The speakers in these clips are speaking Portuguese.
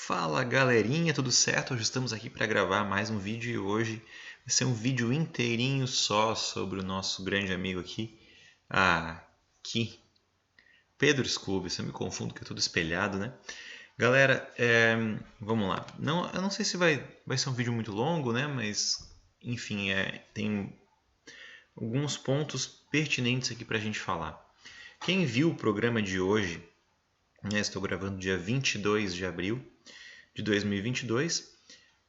Fala galerinha, tudo certo? Hoje estamos aqui para gravar mais um vídeo e hoje vai ser um vídeo inteirinho só sobre o nosso grande amigo aqui, Pedro Scooby. Eu me confundo que é tudo espelhado, né? Galera, vamos lá. Eu não sei se vai ser um vídeo muito longo, né? Mas enfim, tem alguns pontos pertinentes aqui para a gente falar. Quem viu o programa de hoje, né? Estou gravando dia 22 de abril de 2022,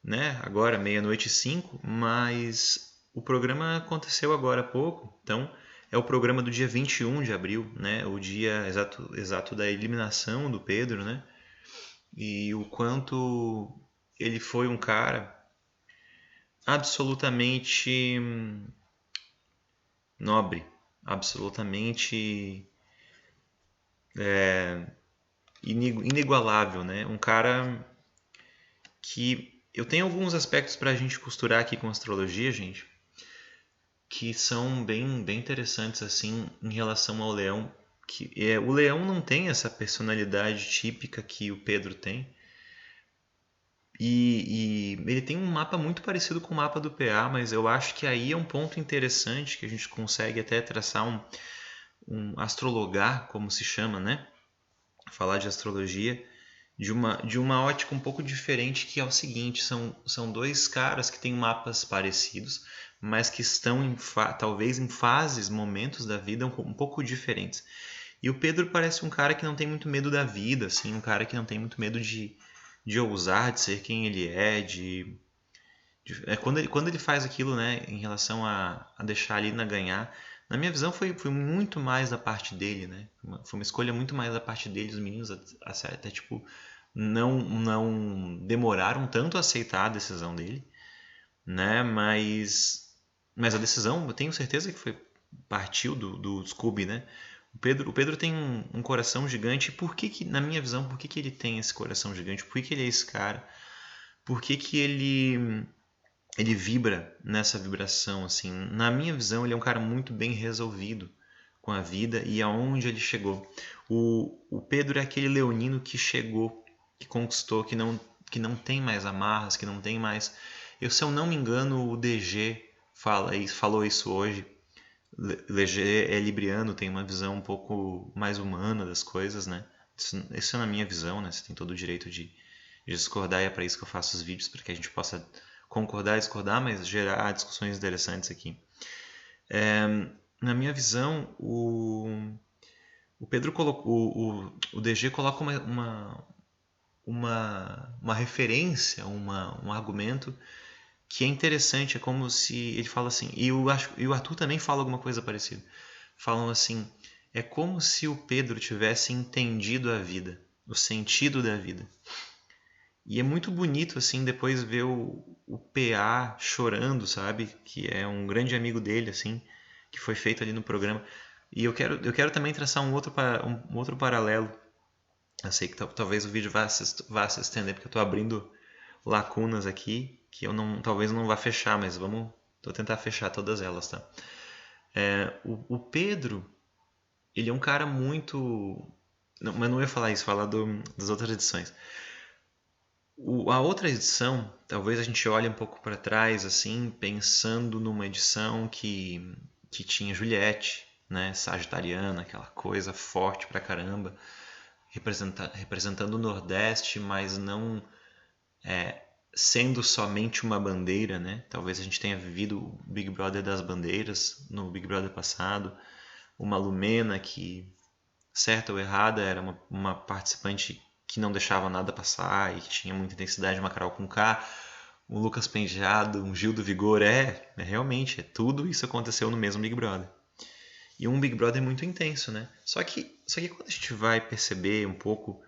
né? Agora meia-noite e 5, mas o programa aconteceu agora há pouco, então é o programa do dia 21 de abril, né? O dia exato da eliminação do Pedro, né? E o quanto ele foi um cara absolutamente nobre, absolutamente inigualável, né? Um cara que eu tenho alguns aspectos para a gente costurar aqui com astrologia, gente, que são bem interessantes assim em relação ao leão. O leão não tem essa personalidade típica que o Pedro tem. E ele tem um mapa muito parecido com o mapa do PA, mas eu acho que aí é um ponto interessante que a gente consegue até traçar um astrologar, como se chama, né? Falar de astrologia de uma ótica um pouco diferente, que é o seguinte: são dois caras que têm mapas parecidos, mas que estão talvez em fases, momentos da vida um pouco diferentes. E o Pedro parece um cara que não tem muito medo da vida, assim, um cara que não tem muito medo de ousar, de ser quem ele é, quando ele faz aquilo, né, em relação a deixar a Lina ganhar. Na minha visão foi muito mais da parte dele, né? Foi uma escolha muito mais da parte dele. Os meninos até tipo não demoraram tanto a aceitar a decisão dele, né? Mas a decisão, eu tenho certeza que partiu do Scooby, né? O Pedro tem um coração gigante. Na minha visão, por que ele tem esse coração gigante? Por que ele é esse cara? Por que ele vibra nessa vibração, assim? Na minha visão, ele é um cara muito bem resolvido com a vida e aonde ele chegou. O Pedro é aquele leonino que chegou, que conquistou, que não tem mais amarras, que não tem mais... Se eu não me engano, o DG falou isso hoje. DG é libriano, tem uma visão um pouco mais humana das coisas, né? Isso é na minha visão, né? Você tem todo o direito de discordar, e é para isso que eu faço os vídeos, para que a gente possa concordar e discordar, mas gerar discussões interessantes aqui. Na minha visão, o Pedro colocou, o DG coloca uma referência, um argumento que é interessante. É como se ele fala assim, e o Arthur também fala alguma coisa parecida. Falam assim, é como se o Pedro tivesse entendido a vida, o sentido da vida. E é muito bonito, assim, depois ver o PA chorando, sabe? Que é um grande amigo dele, assim, que foi feito ali no programa. E eu quero também traçar um outro paralelo. Eu sei que talvez o vídeo vá se estender, porque eu estou abrindo lacunas aqui, que talvez não vá fechar, mas vou tentar fechar todas elas, tá? O Pedro, ele é um cara muito... Não, mas não ia falar isso, falar das outras edições. A outra edição, talvez a gente olhe um pouco para trás, assim, pensando numa edição que tinha Juliette, né, sagitariana, aquela coisa forte pra caramba, representando o Nordeste, mas não sendo somente uma bandeira, né? Talvez a gente tenha vivido o Big Brother das bandeiras no Big Brother passado, uma Lumena que, certa ou errada, era uma participante que não deixava nada passar e que tinha muita intensidade, uma Carol Conká, um Lucas Penteado, um Gil do Vigor. Realmente, tudo isso aconteceu no mesmo Big Brother. E um Big Brother muito intenso, né? Só que quando a gente vai perceber um pouco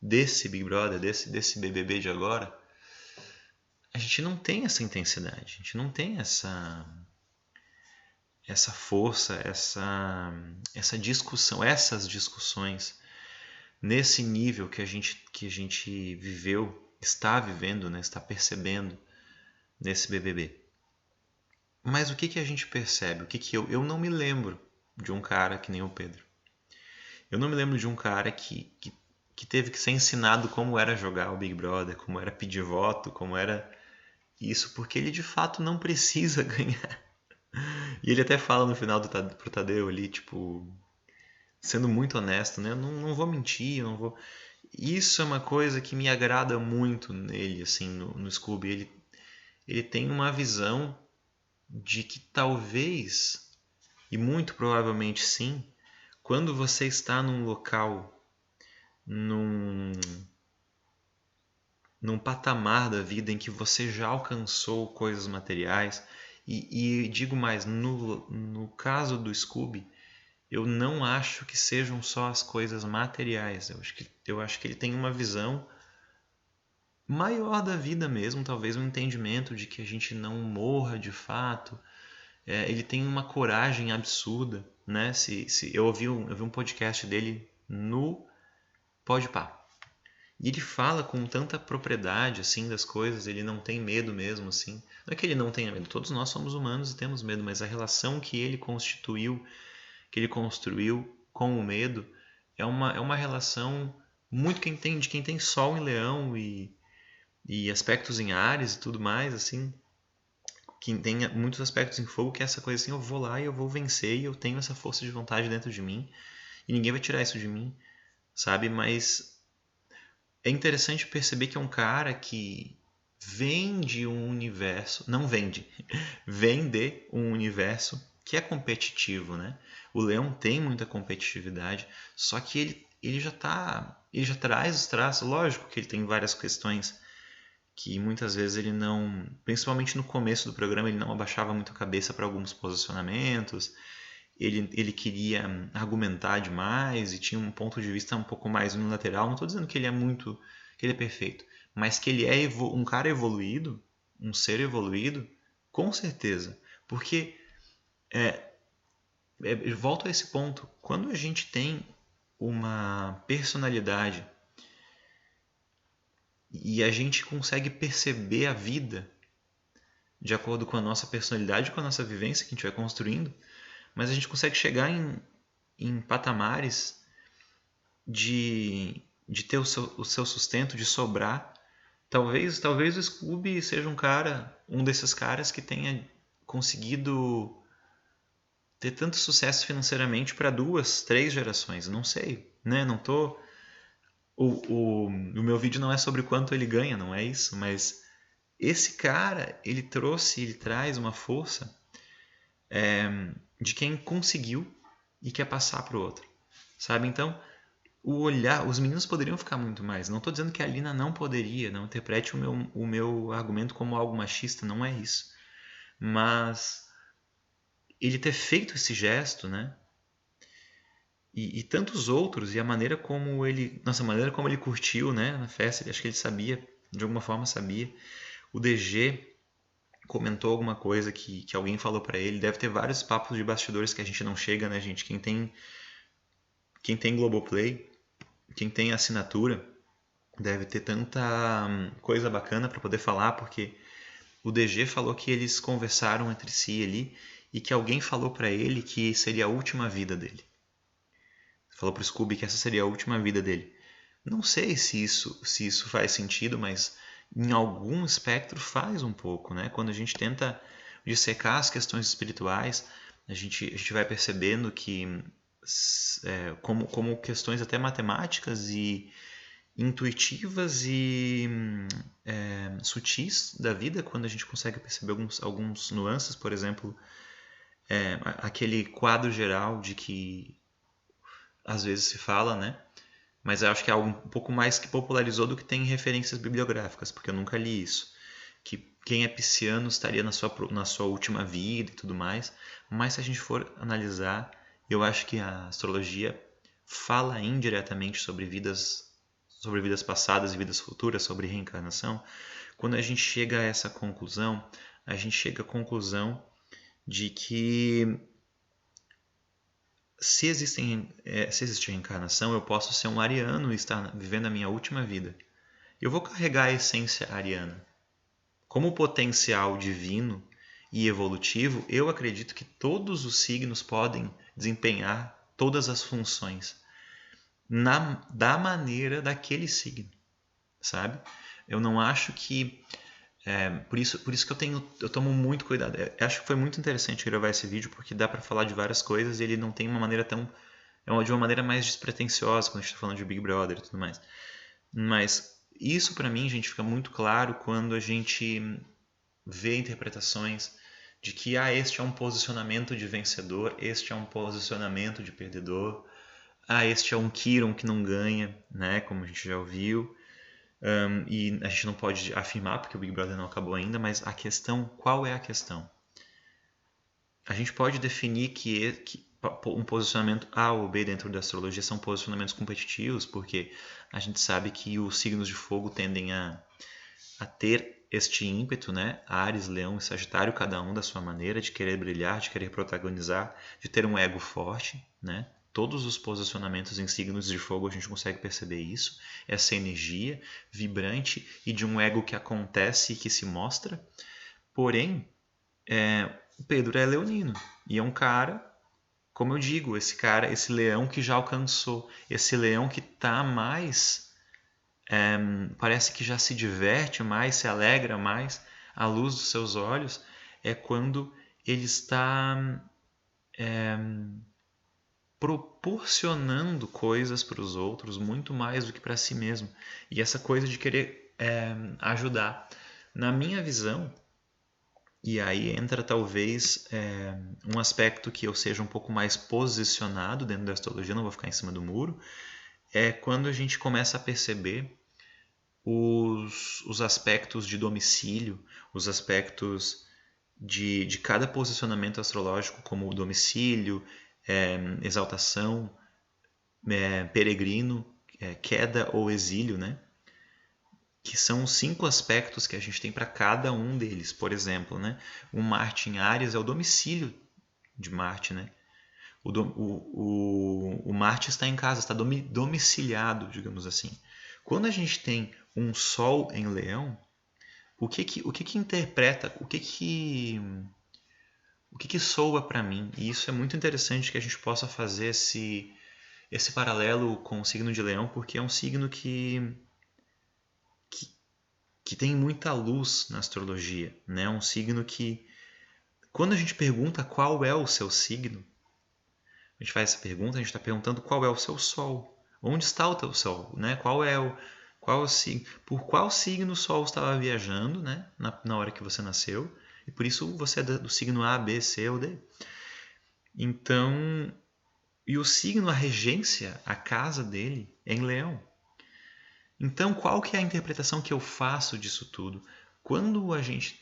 desse Big Brother, desse BBB de agora, a gente não tem essa intensidade, a gente não tem essa força, essa discussão, essas discussões nesse nível que a gente viveu, está vivendo, né, está percebendo nesse BBB. Mas o que a gente percebe? Eu não me lembro de um cara que nem o Pedro. Eu não me lembro de um cara que que teve que ser ensinado como era jogar o Big Brother, como era pedir voto, como era isso, porque ele de fato não precisa ganhar. E ele até fala no final pro Tadeu ali, tipo, sendo muito honesto, né? Eu não vou mentir, eu não vou. Isso é uma coisa que me agrada muito nele, assim, no Scooby. Ele tem uma visão de que talvez, e muito provavelmente sim, quando você está num local, num, num patamar da vida em que você já alcançou coisas materiais, e digo mais, no caso do Scooby, eu não acho que sejam só as coisas materiais. Eu acho que ele tem uma visão maior da vida mesmo, talvez um entendimento de que a gente não morra de fato. Ele tem uma coragem absurda, né? Eu vi um podcast dele no Podpah. E ele fala com tanta propriedade assim das coisas, ele não tem medo mesmo assim. Não é que ele não tenha medo, todos nós somos humanos e temos medo, mas a relação que ele constituiu, que ele construiu com o medo é uma relação muito de quem tem sol em Leão e aspectos em Áries e tudo mais, assim, que tem muitos aspectos em fogo, que é essa coisa assim, eu vou lá e eu vou vencer e eu tenho essa força de vontade dentro de mim e ninguém vai tirar isso de mim, sabe? Mas é interessante perceber que é um cara que vende um universo, não vende, vende um universo que é competitivo, né? O Leão tem muita competitividade, só que ele já traz os traços, lógico que ele tem várias questões que muitas vezes ele não, principalmente no começo do programa, ele não abaixava muito a cabeça para alguns posicionamentos, ele queria argumentar demais e tinha um ponto de vista um pouco mais unilateral. Não estou dizendo que ele é muito, que ele é perfeito, mas que ele é um cara evoluído, um ser evoluído, com certeza. Porque, volto a esse ponto, quando a gente tem uma personalidade e a gente consegue perceber a vida de acordo com a nossa personalidade, com a nossa vivência que a gente vai construindo, mas a gente consegue chegar em patamares de ter o seu sustento, de sobrar. Talvez o Scooby seja um desses caras que tenha conseguido ter tanto sucesso financeiramente para 2, 3 gerações. Não sei, né? Não tô. O meu vídeo não é sobre quanto ele ganha, não é isso, mas esse cara, ele traz uma força de quem conseguiu e quer passar para o outro, sabe? Então, os meninos poderiam ficar muito mais. Não estou dizendo que a Lina não poderia, não interprete o meu argumento como algo machista, não é isso. Mas ele ter feito esse gesto, né? E tantos outros, e a maneira como ele. Nossa, a maneira como ele curtiu, né? Na festa, acho que ele sabia, de alguma forma sabia. O DG comentou alguma coisa que alguém falou para ele. Deve ter vários papos de bastidores que a gente não chega, né, gente? Quem tem Globoplay, quem tem assinatura, deve ter tanta coisa bacana para poder falar, porque o DG falou que eles conversaram entre si ali e que alguém falou para ele que seria a última vida dele. Falou pro Scooby que essa seria a última vida dele. Não sei se isso faz sentido, mas em algum espectro faz um pouco, né? Quando a gente tenta dissecar as questões espirituais, a gente vai percebendo que como questões até matemáticas e intuitivas e sutis da vida, quando a gente consegue perceber alguns nuances, por exemplo, aquele quadro geral de que às vezes se fala, né? Mas eu acho que é algo um pouco mais que popularizou do que tem referências bibliográficas, porque eu nunca li isso. Que quem é pisciano estaria na sua última vida e tudo mais. Mas se a gente for analisar, eu acho que a astrologia fala indiretamente sobre vidas passadas e vidas futuras, sobre reencarnação. Quando a gente chega a essa conclusão, a gente chega à conclusão de que se existe reencarnação, eu posso ser um ariano e estar vivendo a minha última vida. Eu vou carregar a essência ariana. Como potencial divino e evolutivo, eu acredito que todos os signos podem desempenhar todas as funções. da maneira daquele signo, sabe? Eu não acho que... por isso que eu tomo muito cuidado. Eu acho que foi muito interessante gravar esse vídeo, porque dá para falar de várias coisas e ele não tem uma maneira tão... de uma maneira mais despretensiosa quando a gente está falando de Big Brother e tudo mais. Mas isso para mim, gente, fica muito claro quando a gente vê interpretações de que este é um posicionamento de vencedor, este é um posicionamento de perdedor, este é um Chiron que não ganha, né, como a gente já ouviu. E a gente não pode afirmar porque o Big Brother não acabou ainda, mas a questão, qual é a questão? A gente pode definir que um posicionamento A ou B dentro da astrologia são posicionamentos competitivos, porque a gente sabe que os signos de fogo tendem a ter este ímpeto, né? Áries, Leão e Sagitário, cada um da sua maneira, de querer brilhar, de querer protagonizar, de ter um ego forte, né? Todos os posicionamentos em signos de fogo a gente consegue perceber isso, essa energia vibrante e de um ego que acontece e que se mostra. Porém, o Pedro é leonino e é um cara, como eu digo, esse leão que já alcançou, esse leão que está mais... parece que já se diverte mais, se alegra mais à luz dos seus olhos, é quando ele está proporcionando coisas para os outros muito mais do que para si mesmo. E essa coisa de querer ajudar. Na minha visão, e aí entra talvez um aspecto que eu seja um pouco mais posicionado dentro da astrologia, não vou ficar em cima do muro, é quando a gente começa a perceber os aspectos de domicílio, os aspectos de cada posicionamento astrológico, como o domicílio, exaltação, peregrino, queda ou exílio, né? Que são os 5 aspectos que a gente tem para cada um deles. Por exemplo, né? O Marte em Áries é o domicílio de Marte, né? O Marte está em casa, está domiciliado, digamos assim. Quando a gente tem um Sol em Leão, o que interpreta, o que soa para mim? E isso é muito interessante que a gente possa fazer esse paralelo com o signo de Leão, porque é um signo que tem muita luz na astrologia, né? É um signo que, quando a gente pergunta qual é o seu signo, a gente faz essa pergunta, a gente está perguntando qual é o seu Sol. Onde está o teu Sol? Né? Qual é o signo? Por qual signo o Sol estava viajando, né? na hora que você nasceu? E por isso você é do signo A, B, C ou D. Então, e o signo, a regência, a casa dele é em Leão. Então, qual que é a interpretação que eu faço disso tudo? Quando a gente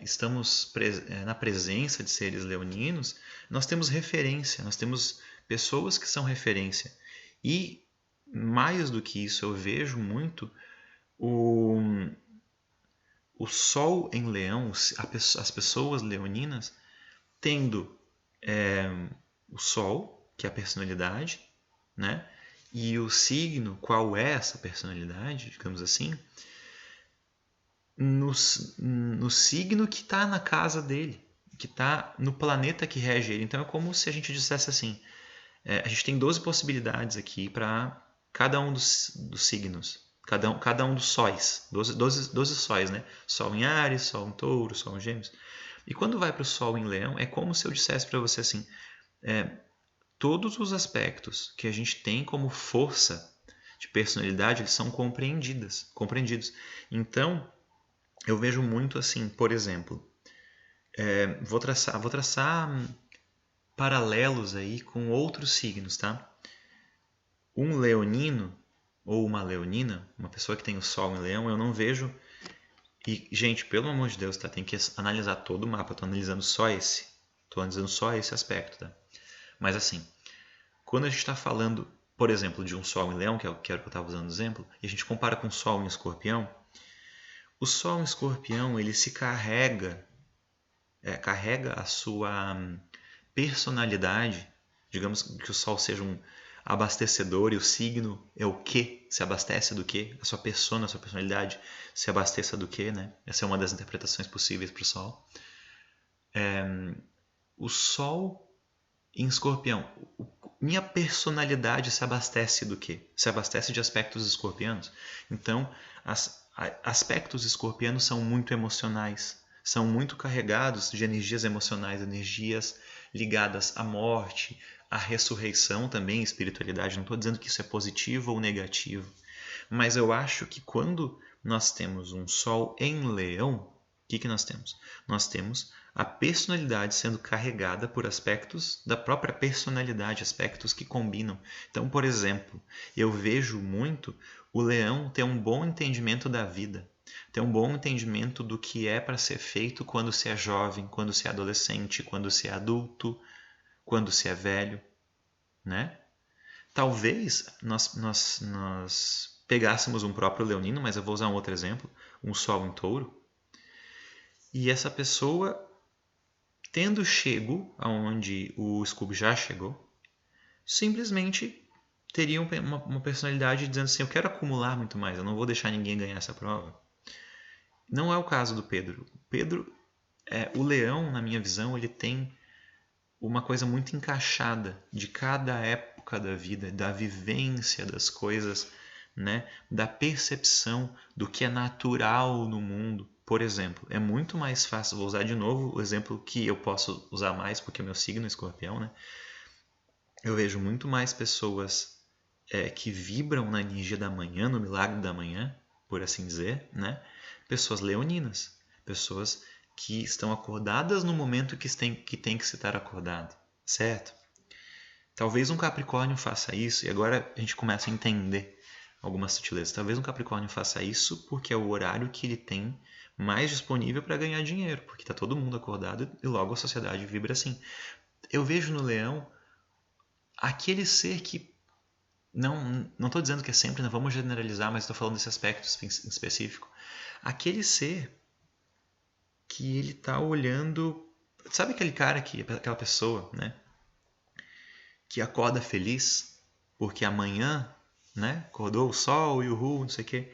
estamos na presença de seres leoninos, nós temos referência, nós temos pessoas que são referência. E, mais do que isso, eu vejo muito o Sol em Leão, as pessoas leoninas, tendo o Sol, que é a personalidade, né? E o signo, qual é essa personalidade, digamos assim, no signo que está na casa dele, que está no planeta que rege ele. Então é como se a gente dissesse assim, a gente tem 12 possibilidades aqui para cada um dos signos, cada um dos sóis, 12 sóis, né? Sol em Áries, Sol em Touro, Sol em Gêmeos. E quando vai para o Sol em Leão, é como se eu dissesse para você assim, todos os aspectos que a gente tem como força de personalidade, eles são compreendidos. Então, eu vejo muito assim, por exemplo, vou traçar paralelos aí com outros signos, tá? Um leonino ou uma leonina, uma pessoa que tem o Sol em Leão, eu não vejo... E, gente, pelo amor de Deus, tá? Tem que analisar todo o mapa. Eu tô analisando só esse. Tô analisando só esse aspecto, tá? Mas assim, quando a gente está falando, por exemplo, de um Sol em Leão, que era o que eu estava usando de exemplo, e a gente compara com o Sol em Escorpião, o Sol em Escorpião, ele se carrega a sua personalidade, digamos que o Sol seja um abastecedor e o signo é o que, se abastece do que, a sua persona, a sua personalidade se abasteça do que, né? Essa é uma das interpretações possíveis para o Sol. O Sol em Escorpião, minha personalidade se abastece do quê? Se abastece de aspectos escorpianos. Então, aspectos escorpianos são muito emocionais, são muito carregados de energias emocionais, energias ligadas à morte, à ressurreição também, espiritualidade. Não estou dizendo que isso é positivo ou negativo, mas eu acho que quando nós temos um Sol em Leão, o que nós temos? Nós temos a personalidade sendo carregada por aspectos da própria personalidade, aspectos que combinam. Então, por exemplo, eu vejo muito o leão ter um bom entendimento da vida, ter um bom entendimento do que é para ser feito quando se é jovem, quando se é adolescente, quando se é adulto, quando se é velho, né? Talvez nós pegássemos um próprio leonino, mas eu vou usar um outro exemplo, um sol em touro, e essa pessoa, tendo chego aonde o Scooby já chegou, simplesmente teria uma personalidade dizendo assim, eu quero acumular muito mais, eu não vou deixar ninguém ganhar essa prova. Não é o caso do Pedro. O leão, na minha visão, ele tem uma coisa muito encaixada de cada época da vida, da vivência das coisas, né? Da percepção do que é natural no mundo. Por exemplo, é muito mais fácil, vou usar de novo o exemplo que eu posso usar mais porque é meu signo é escorpião, né? Eu vejo muito mais pessoas que vibram na energia da manhã, no milagre da manhã, por assim dizer, né? Pessoas leoninas, pessoas que estão acordadas no momento que tem que estar acordado, certo? Talvez um Capricórnio faça isso, e agora a gente começa a entender algumas sutilezas. Talvez um Capricórnio faça isso porque é o horário que ele tem mais disponível para ganhar dinheiro, porque está todo mundo acordado e logo a sociedade vibra assim. Eu vejo no Leão aquele ser que não estou dizendo que é sempre, não vamos generalizar, mas estou falando desse aspecto em específico. Aquele ser que ele está olhando, sabe aquele cara aquela pessoa, né, que acorda feliz porque amanhã, né, acordou o sol e o ru, não sei o quê.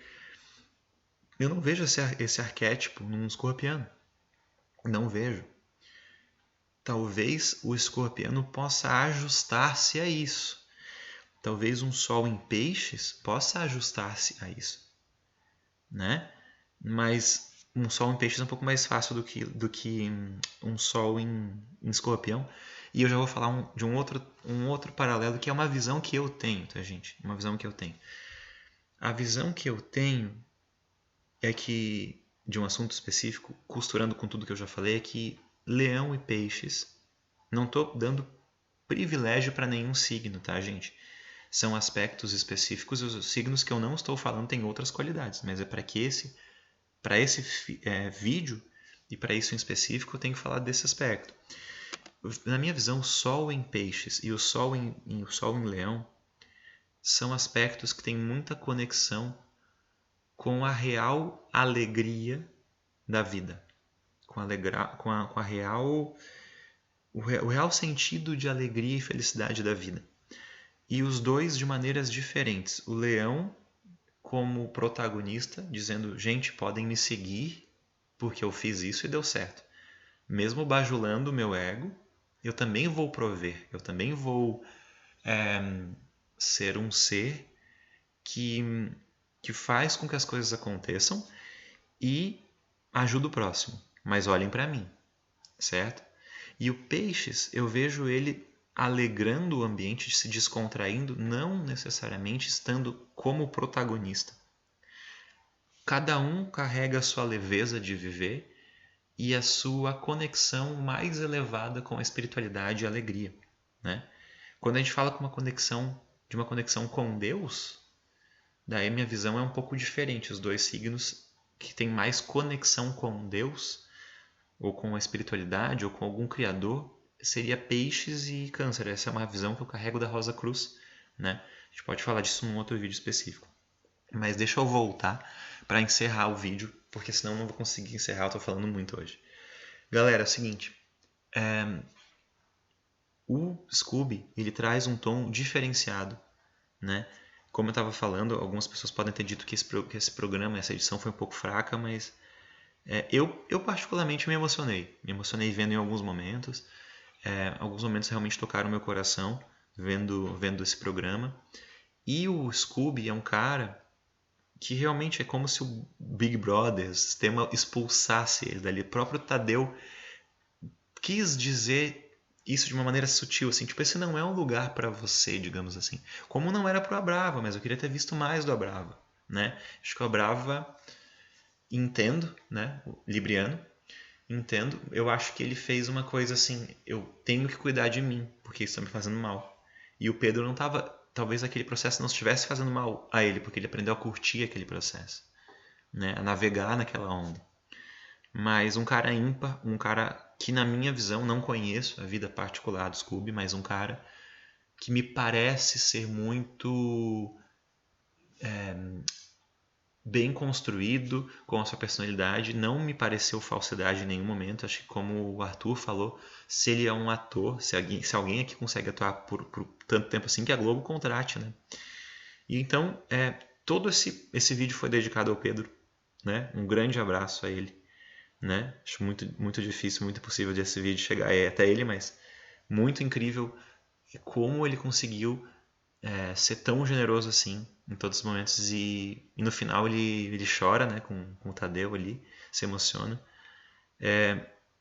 Eu não vejo esse arquétipo num escorpiano. Não vejo. Talvez o escorpiano possa ajustar-se a isso. Talvez um sol em peixes possa ajustar-se a isso, né? Mas um sol em peixes é um pouco mais fácil do que um sol em escorpião. E eu já vou falar de um outro paralelo que é uma visão que eu tenho, tá, gente? Uma visão que eu tenho. A visão que eu tenho é que, de um assunto específico, costurando com tudo que eu já falei, é que leão e peixes, não estou dando privilégio para nenhum signo, tá, gente? São aspectos específicos, os signos que eu não estou falando têm outras qualidades, mas é para esse vídeo e para isso em específico eu tenho que falar desse aspecto. Na minha visão, o Sol em Peixes e o Sol em Leão são aspectos que têm muita conexão com a real alegria da vida, com a real, o real sentido de alegria e felicidade da vida. E os dois de maneiras diferentes. O leão como protagonista, dizendo, gente, podem me seguir porque eu fiz isso e deu certo. Mesmo bajulando o meu ego, eu também vou prover, eu também vou ser um ser que faz com que as coisas aconteçam e ajuda o próximo. Mas olhem para mim, certo? E o peixes, eu vejo ele alegrando o ambiente, se descontraindo, não necessariamente estando como protagonista. Cada um carrega a sua leveza de viver e a sua conexão mais elevada com a espiritualidade e a alegria, né? Quando a gente fala de uma conexão com Deus, daí minha visão é um pouco diferente. Os dois signos que têm mais conexão com Deus, ou com a espiritualidade, ou com algum criador, seria peixes e câncer. Essa é uma visão que eu carrego da Rosa Cruz, né? A gente pode falar disso num outro vídeo específico. Mas deixa eu voltar para encerrar o vídeo, porque senão eu não vou conseguir encerrar, eu estou falando muito hoje. Galera, é o seguinte, o Scooby, ele traz um tom diferenciado, né? Como eu estava falando, algumas pessoas podem ter dito que esse programa, essa edição foi um pouco fraca, mas eu particularmente me emocionei. Me emocionei vendo em alguns momentos. Alguns momentos realmente tocaram meu coração, vendo esse programa. E o Scooby é um cara que realmente é como se o Big Brother, o sistema, expulsasse ele dali. O próprio Tadeu quis dizer isso de uma maneira sutil, assim, tipo, esse não é um lugar para você, digamos assim. Como não era pro Abrava, mas eu queria ter visto mais do Abrava, né? Acho que o Abrava, entendo, né? O Libriano, entendo. Eu acho que ele fez uma coisa assim, eu tenho que cuidar de mim, porque isso está me fazendo mal. E o Pedro não estava, talvez aquele processo não estivesse fazendo mal a ele, porque ele aprendeu a curtir aquele processo, né? A navegar naquela onda. Mas um cara ímpar, um cara que na minha visão, não conheço a vida particular do Scooby, mas um cara que me parece ser muito bem construído com a sua personalidade, não me pareceu falsidade em nenhum momento. Acho que, como o Arthur falou, se ele é um ator, se alguém aqui consegue atuar por tanto tempo assim, que a Globo contrate, né? E então, todo esse vídeo foi dedicado ao Pedro, né? Um grande abraço a ele, né? Acho muito, muito difícil, muito impossível de esse vídeo chegar até ele, mas muito incrível como ele conseguiu ser tão generoso assim em todos os momentos, e no final ele chora, né, com o Tadeu ali, se emociona.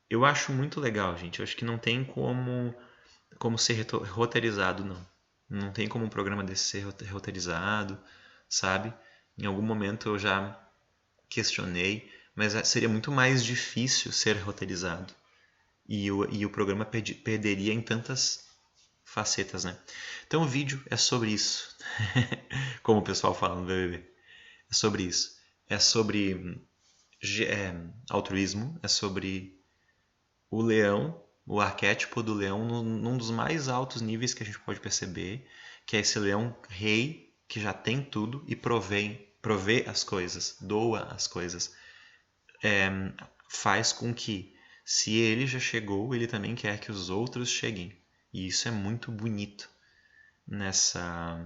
Eu acho muito legal, gente. Eu acho que não tem como ser roteirizado, não. Não tem como um programa desse ser roteirizado, sabe? Em algum momento eu já questionei, mas seria muito mais difícil ser roteirizado. E o programa perderia em tantas facetas, né? Então o vídeo é sobre isso. Como o pessoal fala no BBB. É sobre isso. É sobre altruísmo, é sobre o leão, o arquétipo do leão num dos mais altos níveis que a gente pode perceber, que é esse leão rei que já tem tudo e provê as coisas, doa as coisas. Faz com que, se ele já chegou, ele também quer que os outros cheguem. E isso é muito bonito nessa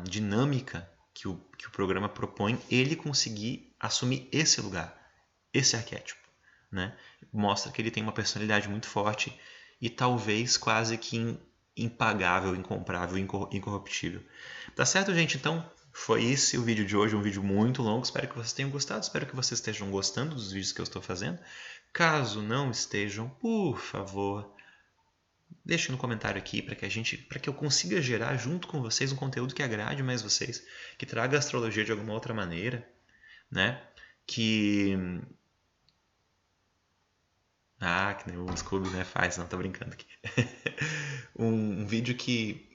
dinâmica que o programa propõe, ele conseguir assumir esse lugar, esse arquétipo, né? Mostra que ele tem uma personalidade muito forte e talvez quase que impagável, incomparável, incorruptível. Tá certo, gente? Então, foi esse o vídeo de hoje, um vídeo muito longo. Espero que vocês tenham gostado, espero que vocês estejam gostando dos vídeos que eu estou fazendo. Caso não estejam, por favor, deixe no comentário aqui para que eu consiga gerar junto com vocês um conteúdo que agrade mais vocês, que traga a astrologia de alguma outra maneira, né? Que nem o Scooby, né, faz, não, tô brincando aqui.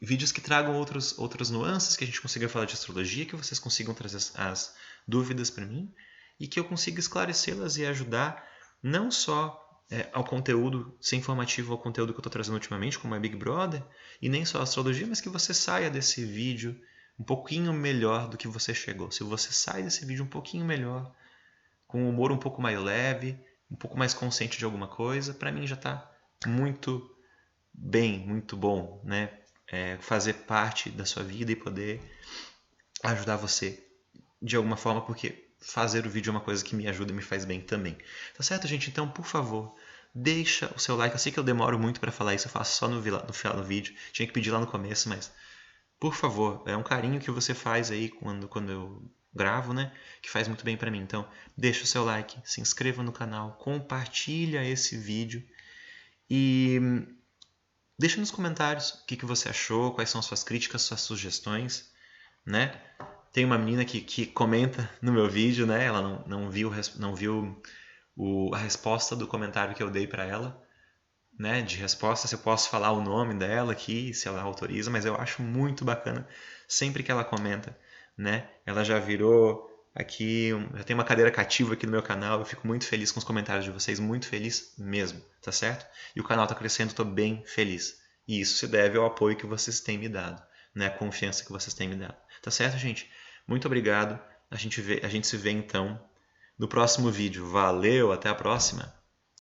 Vídeos que tragam outras nuances, que a gente consiga falar de astrologia, que vocês consigam trazer as dúvidas para mim e que eu consiga esclarecê-las e ajudar não só ao conteúdo, ser informativo ao conteúdo que eu estou trazendo ultimamente, como é Big Brother, e nem só a astrologia, mas que você saia desse vídeo um pouquinho melhor do que você chegou. Se você sai desse vídeo um pouquinho melhor, com o humor um pouco mais leve, um pouco mais consciente de alguma coisa, para mim já está muito bem, muito bom, né? Fazer parte da sua vida e poder ajudar você de alguma forma, porque fazer o vídeo é uma coisa que me ajuda e me faz bem também. Tá certo, gente? Então, por favor, deixa o seu like. Eu sei que eu demoro muito para falar isso, eu faço só no final do vídeo. Tinha que pedir lá no começo, mas por favor, é um carinho que você faz aí quando eu gravo, né? Que faz muito bem para mim. Então, deixa o seu like, se inscreva no canal, compartilha esse vídeo e deixa nos comentários o que você achou, quais são as suas críticas, suas sugestões, né? Tem uma menina que comenta no meu vídeo, né? Ela não viu a resposta do comentário que eu dei para ela, né? De resposta, se eu posso falar o nome dela aqui, se ela autoriza, mas eu acho muito bacana sempre que ela comenta, né? Ela já virou aqui, já tem uma cadeira cativa aqui no meu canal, eu fico muito feliz com os comentários de vocês, muito feliz mesmo, tá certo? E o canal tá crescendo, tô bem feliz. E isso se deve ao apoio que vocês têm me dado, né? A confiança que vocês têm me dado. Tá certo, gente? Muito obrigado. A gente se vê então no próximo vídeo. Valeu, até a próxima!